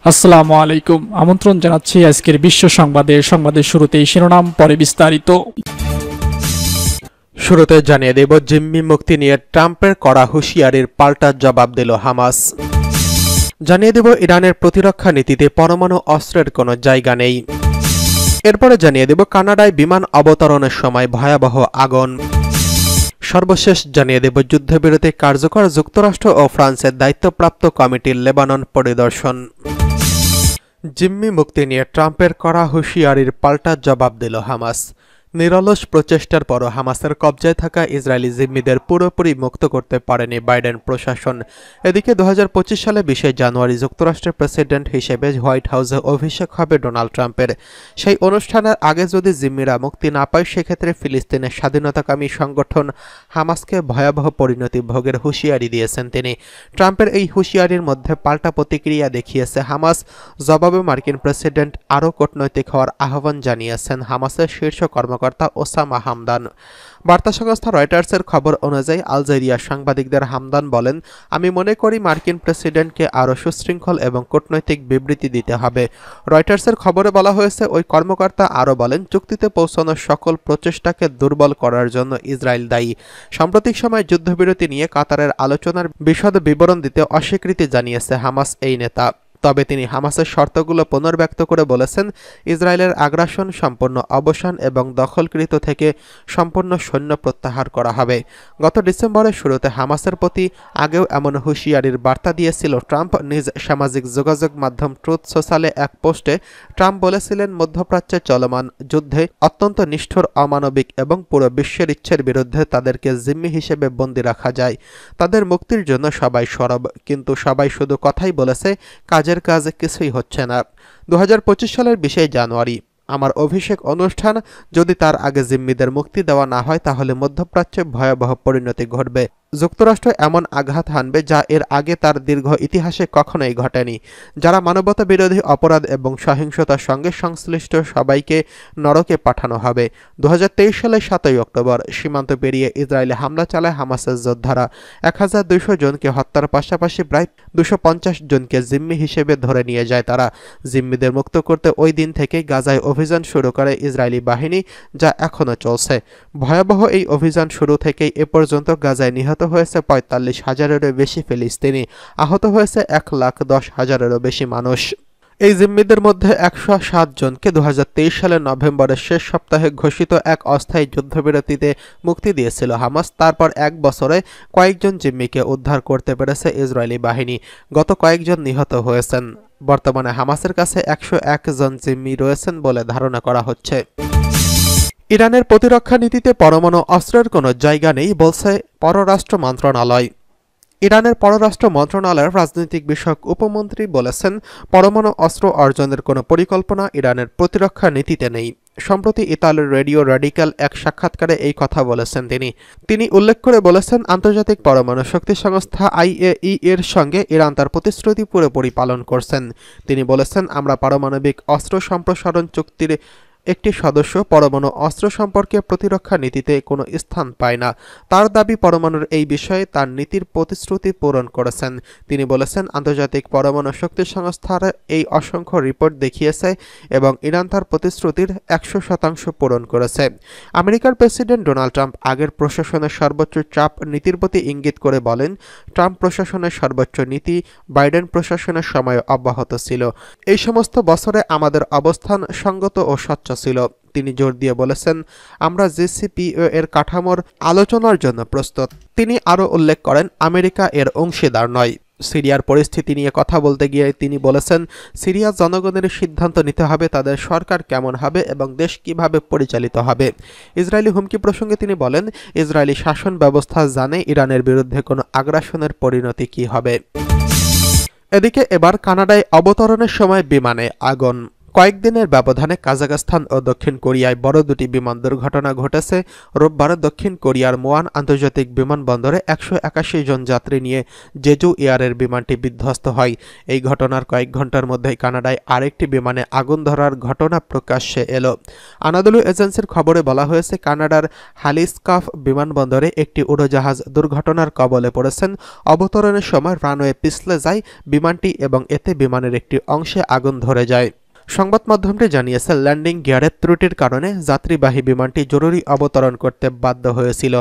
আসসালামু আলাইকুম। আমন্ত্রণ জানাচ্ছি আজকের বিশ্ব সংবাদের শুরুতেই শিরোনাম, পরে বিস্তারিত। শুরুতে জানিয়ে দেব, জিম্মি মুক্তি নিয়ে ট্রাম্পের কড়া হুঁশিয়ারির পাল্টা জবাব দিল হামাস। জানিয়ে দেব, ইরানের প্রতিরক্ষা নীতিতে পরমাণু অস্ত্রের কোনো জায়গা নেই। এরপরে জানিয়ে দেব, কানাডায় বিমান অবতরণের সময় ভয়াবহ আগুন। সর্বশেষ জানিয়ে দেব, যুদ্ধবিরতি কার্যকর যুক্তরাষ্ট্র ও ফ্রান্সের দায়িত্বপ্রাপ্ত কমিটির লেবানন পরিদর্শন। জিম্মি মুক্তি নিয়ে ট্রাম্পের কড়া হুঁশিয়ারির পাল্টা জবাব দিল হামাস। নিরলস প্রচেষ্টার পরও হামাসের কবজায় থাকা ইসরায়েলি জিম্মিদের পুরোপুরি মুক্ত করতে পারেনি বাইডেন প্রশাসন। এদিকে 2025 সালে 20 জানুয়ারি যুক্তরাষ্ট্রের প্রেসিডেন্ট হিসেবে হোয়াইট হাউসে অভিষেক হবে ডোনাল্ড ট্রাম্পের। সেই অনুষ্ঠানের আগে যদি জিম্মিরা মুক্তি না পায়, সেক্ষেত্রে ফিলিস্তিনের স্বাধীনতাকামী সংগঠন হামাসকে ভয়াবহ পরিণতি ভোগের হুঁশিয়ারি দিয়েছেন তিনি। ট্রাম্পের এই হুঁশিয়ারির মধ্যে পাল্টা প্রতিক্রিয়া দেখিয়েছে হামাস। জবাবে মার্কিন প্রেসিডেন্ট আরও কূটনৈতিক হওয়ার আহ্বান জানিয়েছেন হামাসের শীর্ষ কর্মকর্তা ওসামা হামদান। বার্তা সংস্থা রয়টার্সের খবর অনুযায়ী আলজেরিয়ার সাংবাদিকদের হামদান বলেন, আমি মনে করি মার্কিন প্রেসিডেন্টকে আরও সুশৃঙ্খল এবং কূটনৈতিক বিবৃতি দিতে হবে। রয়টার্সের খবরে বলা হয়েছে, ওই কর্মকর্তা আরও বলেন, চুক্তিতে পৌঁছানোর সকল প্রচেষ্টাকে দুর্বল করার জন্য ইসরায়েল দায়ী। সাম্প্রতিক সময়ে যুদ্ধবিরতি নিয়ে কাতারের আলোচনার বিশদ বিবরণ দিতে অস্বীকৃতি জানিয়েছে হামাস এই নেতা। তবে তিনি হামাসের শর্তগুলো পুনর্ব্যক্ত করে বলেছেন, ইসরায়েলের আগ্রাসন সম্পূর্ণ অবসান এবং দখলকৃত থেকে সম্পূর্ণ সৈন্য প্রত্যাহার করা হবে। গত ডিসেম্বরের শুরুতে হামাসের প্রতি আগেও এমন হুঁশিয়ারির বার্তা দিয়েছিল ট্রাম্প। নিজ সামাজিক যোগাযোগ মাধ্যম ট্রুথ সোশ্যালে এক পোস্টে ট্রাম্প বলেছিলেন, মধ্যপ্রাচ্যে চলমান যুদ্ধে অত্যন্ত নিষ্ঠুর, অমানবিক এবং পুরো বিশ্বের ইচ্ছের বিরুদ্ধে তাদেরকে জিম্মি হিসেবে বন্দী রাখা যায়। তাদের মুক্তির জন্য সবাই সরব, কিন্তু সবাই শুধু কথাই বলেছে, কাজে কিছুই হচ্ছে না। 2025 সালের 20 জানুয়ারি আমার অভিষেক অনুষ্ঠান। যদি তার আগে জিম্মিদের মুক্তি দেওয়া না হয়, তাহলে মধ্যপ্রাচ্যে ভয়াবহ পরিণতি ঘটবে। যুক্তরাষ্ট্র এমন আঘাত হানবে যা এর আগে তার দীর্ঘ ইতিহাসে কখনোই ঘটেনি। যারা মানবতা বিরোধী অপরাধ এবং সহিংসতার সঙ্গে সংশ্লিষ্ট সবাইকে নরকে পাঠানো হবে। 2023 সালের 7 অক্টোবর সীমান্ত পেরিয়ে ইসরায়েলে হামলা চালায় হামাসের যোদ্ধারা। 1200 জনকে হত্যার পাশাপাশি প্রায় 250 জনকে জিম্মি হিসেবে ধরে নিয়ে যায় তারা। জিম্মিদের মুক্ত করতে ওই দিন থেকেই গাজায় অভিযান শুরু করে ইসরায়েলি বাহিনী, যা এখনও চলছে। ভয়াবহ এই অভিযান শুরু থেকেই এ পর্যন্ত গাজায় নিহত হয়েছে 45,000-এরও বেশি ফিলিস্তিনি, আহত হয়েছে 1,10,000-এরও বেশি মানুষ। এই জিম্মিদের মধ্যে 107 জনকে 2023 সালের নভেম্বরের শেষ সপ্তাহে ঘোষিত এক অস্থায়ী যুদ্ধবিরতিতে মুক্তি দিয়েছিল হামাস। তারপর এক বছরে কয়েকজন জিম্মিকে উদ্ধার করতে পেরেছে ইসরায়েলি বাহিনী। গত কয়েকজন নিহত হয়েছেন। বর্তমানে হামাসের কাছে 101 জন জিম্মি রয়েছেন বলে ধারণা করা হচ্ছে। ইরানের প্রতিরক্ষা নীতিতে পরমাণু অস্ত্রের কোনো জায়গা নেই বলছে পররাষ্ট্র মন্ত্রণালয়। ইরানের পররাষ্ট্র মন্ত্রণালয়ের রাজনৈতিক বিষয়ক উপমন্ত্রী বলেছেন, পরমাণু অস্ত্র অর্জনের কোনো পরিকল্পনা ইরানের প্রতিরক্ষা নীতিতে নেই। সম্প্রতি ইতালির রেডিও র্যাডিক্যাল এক সাক্ষাৎকারে এই কথা বলেছেন তিনি উল্লেখ করে বলেছেন, আন্তর্জাতিক পরমাণু শক্তি সংস্থা IAEA এর সঙ্গে ইরান তার প্রতিশ্রুতি পুরোপুরি পালন করছেন। তিনি বলেছেন, আমরা পারমাণবিক অস্ত্র সম্প্রসারণ চুক্তির একটি সদস্য। পরমাণু অস্ত্র সম্পর্কে প্রতিরক্ষা নীতিতে কোনো স্থান পায় না। তার দাবি, পরমাণুর এই বিষয়ে তার নীতির প্রতিশ্রুতি পূরণ করেছেন। তিনি বলেছেন, আন্তর্জাতিক পরমাণু শক্তি সংস্থার এই অসংখ্য রিপোর্ট দেখিয়েছে এবং ইরান তার প্রতিশ্রুতির 100% পূরণ করেছে। আমেরিকার প্রেসিডেন্ট ডোনাল্ড ট্রাম্প আগের প্রশাসনের সর্বোচ্চ চাপ নীতির প্রতি ইঙ্গিত করে বলেন, ট্রাম্প প্রশাসনের সর্বোচ্চ নীতি বাইডেন প্রশাসনের সময় অব্যাহত ছিল। এই সমস্ত বছরে আমাদের অবস্থান সঙ্গত ও স্বচ্ছ ছিল। তিনি জোর দিয়ে বলেছেন, আমরা JCPOA এর কাঠামোর আলোচনার জন্য প্রস্তুত। তিনি আরও উল্লেখ করেন, আমেরিকা এর অংশীদার নয়। সিরিয়ার পরিস্থিতি নিয়ে কথা বলতে গিয়ে তিনি বলেছেন, সিরিয়ার জনগণের সিদ্ধান্ত নিতে হবে তাদের সরকার কেমন হবে এবং দেশ কিভাবে পরিচালিত হবে। ইসরায়েলি হুমকি প্রসঙ্গে তিনি বলেন, ইসরায়েলি শাসন ব্যবস্থা জানে ইরানের বিরুদ্ধে কোনো আগ্রাসনের পরিণতি কী হবে। এদিকে এবার কানাডায় অবতরণের সময় বিমানে আগুন। কয়েকদিনের ব্যবধানে কাজাখস্তান ও দক্ষিণ কোরিয়ায় বড় দুটি বিমান দুর্ঘটনা ঘটেছে। রোববার দক্ষিণ কোরিয়ার মোয়ান আন্তর্জাতিক বিমানবন্দরে 181 জন যাত্রী নিয়ে জেজু এয়ারের বিমানটি বিধ্বস্ত হয়। এই ঘটনার কয়েক ঘন্টার মধ্যেই কানাডায় আরেকটি বিমানে আগুন ধরার ঘটনা প্রকাশ্যে এলো। আনাদোলু এজেন্সির খবরে বলা হয়েছে, কানাডার হালিস্কাফ বিমানবন্দরে একটি উড়োজাহাজ দুর্ঘটনার কবলে পড়েছেন। অবতরণের সময় রানওয়ে পিছলে যায় বিমানটি এবং এতে বিমানের একটি অংশে আগুন ধরে যায়। সংবাদ মাধ্যমটি জানিয়েছে, ল্যান্ডিং গিয়ারের ত্রুটির কারণে যাত্রীবাহী বিমানটি জরুরি অবতরণ করতে বাধ্য হয়েছিল।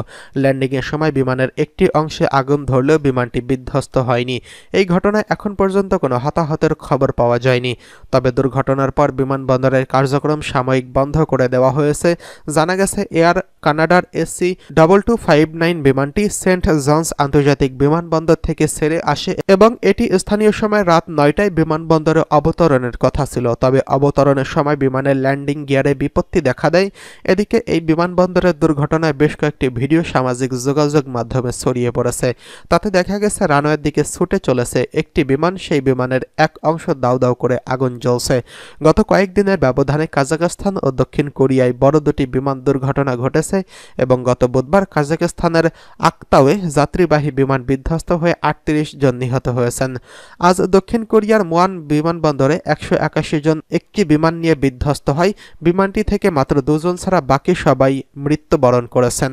ল্যান্ডিংয়ের সময় বিমানের একটি অংশে আগুন ধরলেও বিমানটি বিধ্বস্ত হয়নি। এই ঘটনায় এখন পর্যন্ত কোনো হতাহতের খবর পাওয়া যায়নি। তবে দুর্ঘটনার পর বিমানবন্দরের কার্যক্রম সাময়িক বন্ধ করে দেওয়া হয়েছে। জানা গেছে, এয়ার কানাডার SC2259 বিমানটি সেন্ট জনস আন্তর্জাতিক বিমানবন্দর থেকে ছেড়ে আসে এবং এটি স্থানীয় সময় রাত 9টায় বিমানবন্দরে অবতরণের কথা ছিল। তবে অবতরণের সময় বিমানের ল্যান্ডিং গিয়ারে বিপত্তি দেখা দেয়। এদিকে এই বিমানবন্দরের দুর্ঘটনায় বেশ কয়েকটি ভিডিও সামাজিক যোগাযোগ মাধ্যমে ছড়িয়ে পড়েছে। তাতে দেখা গেছে রানওয়ের দিকে ছুটে চলেছে একটি বিমান, সেই বিমানের এক অংশ দাউ দাউ করে আগুন জ্বলছে। গত কয়েকদিনের ব্যবধানে কাজাখস্তান ও দক্ষিণ কোরিয়ায় বড় দুটি বিমান দুর্ঘটনা ঘটেছে এবং গত বুধবার কাজাখস্তানের আক্তাওয়ে যাত্রীবাহী বিমান বিধ্বস্ত হয়ে 38 জন নিহত হয়েছেন। আজ দক্ষিণ কোরিয়ার মোয়ান বিমানবন্দরে 181 জন একটি বিমান নিয়ে বিধ্বস্ত হয়। বিমানটি থেকে মাত্র 2 জন ছাড়া বাকি সবাই মৃত্যুবরণ করেছেন।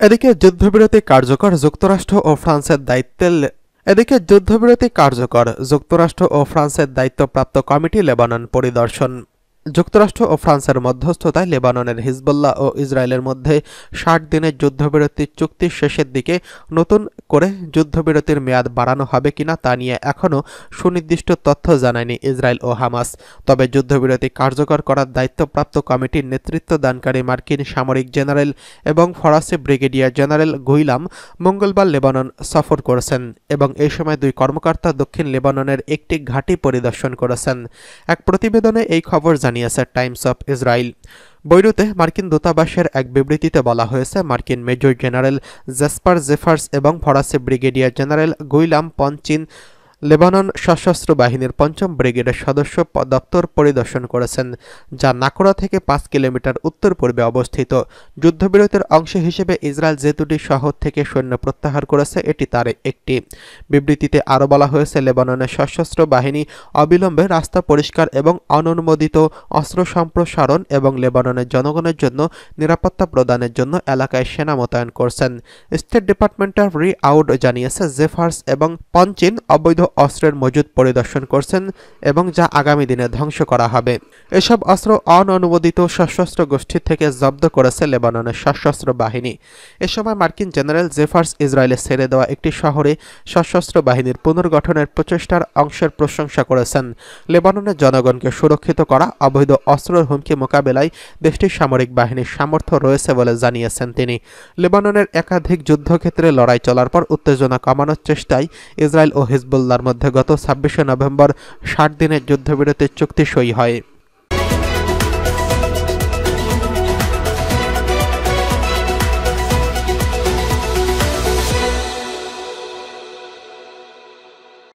এদিকে যুদ্ধবিরতি কার্যকর, যুক্তরাষ্ট্র ও ফ্রান্সের দায়িত্বপ্রাপ্ত কমিটি লেবানন পরিদর্শন। যুক্তরাষ্ট্র ও ফ্রান্সের মধ্যস্থতায় লেবাননের হিজবুল্লাহ ও ইসরায়েলের মধ্যে 60 দিনের যুদ্ধবিরতির চুক্তির শেষের দিকে নতুন করে যুদ্ধবিরতির মেয়াদ বাড়ানো হবে কিনা তা নিয়ে এখনও সুনির্দিষ্ট তথ্য জানায়নি ইসরায়েল ও হামাস। তবে যুদ্ধবিরতি কার্যকর করার দায়িত্বপ্রাপ্ত কমিটির নেতৃত্বদানকারী মার্কিন সামরিক জেনারেল এবং ফরাসি ব্রিগেডিয়ার জেনারেল গুইলাম মঙ্গলবার লেবানন সফর করেছেন এবং এই সময় 2 কর্মকর্তা দক্ষিণ লেবাননের একটি ঘাঁটি পরিদর্শন করেছেন। এক প্রতিবেদনে এই খবর জানিয়েছে টাইমস অফ ইসরায়েল। বৈরুতে মার্কিন দূতাবাসের এক বিবৃতিতে বলা হয়েছে, মার্কিন মেজর জেনারেল জেসপার জেফার্স এবং ফরাসি ব্রিগেডিয়ার জেনারেল গুইলাম পঞ্চিন লেবানন সশস্ত্র বাহিনীর 5ম ব্রিগেডের সদস্য দপ্তর পরিদর্শন করেছেন, যা নাকোরা থেকে 5 কিলোমিটার উত্তর পূর্বে অবস্থিত। যুদ্ধবিরতির অংশ হিসেবে ইসরায়েল যে 2টি শহর থেকে সৈন্য প্রত্যাহার করেছে এটি তার একটি। বিবৃতিতে আরও বলা হয়েছে, লেবাননের সশস্ত্র বাহিনী অবিলম্বে রাস্তা পরিষ্কার এবং অননুমোদিত অস্ত্র সম্প্রসারণ এবং লেবাননের জনগণের জন্য নিরাপত্তা প্রদানের জন্য এলাকায় সেনা মোতায়েন করছেন। স্টেট ডিপার্টমেন্টের রি-আউট জানিয়েছে, জেফার্স এবং পঞ্চিন অবৈধ অস্ত্রের মজুদ পরিদর্শন করছেন এবং যা আগামী দিনে ধ্বংস করা হবে। এসব অস্ত্র অননুমোদিত সশস্ত্র গোষ্ঠী থেকে জব্দ করেছে লেবাননের সশস্ত্র বাহিনী। এ সময় মার্কিন জেনারেল জেফার্স ইসরায়েলে ছেড়ে দেওয়া একটি শহরে সশস্ত্র বাহিনীর পুনর্গঠনের প্রচেষ্টার অংশের প্রশংসা করেছেন। লেবাননের জনগণকে সুরক্ষিত করা, অবৈধ অস্ত্রের হুমকি মোকাবেলায় দেশটির সামরিক বাহিনীর সামর্থ্য রয়েছে বলে জানিয়েছেন তিনি। লেবাননের একাধিক যুদ্ধক্ষেত্রে লড়াই চলার পর উত্তেজনা কমানোর চেষ্টায় ইসরায়েল ও হিজবুল্লাহর মধ্যে গত 26শে নভেম্বর 60 দিনের যুদ্ধবিরতির চুক্তি সই হয়।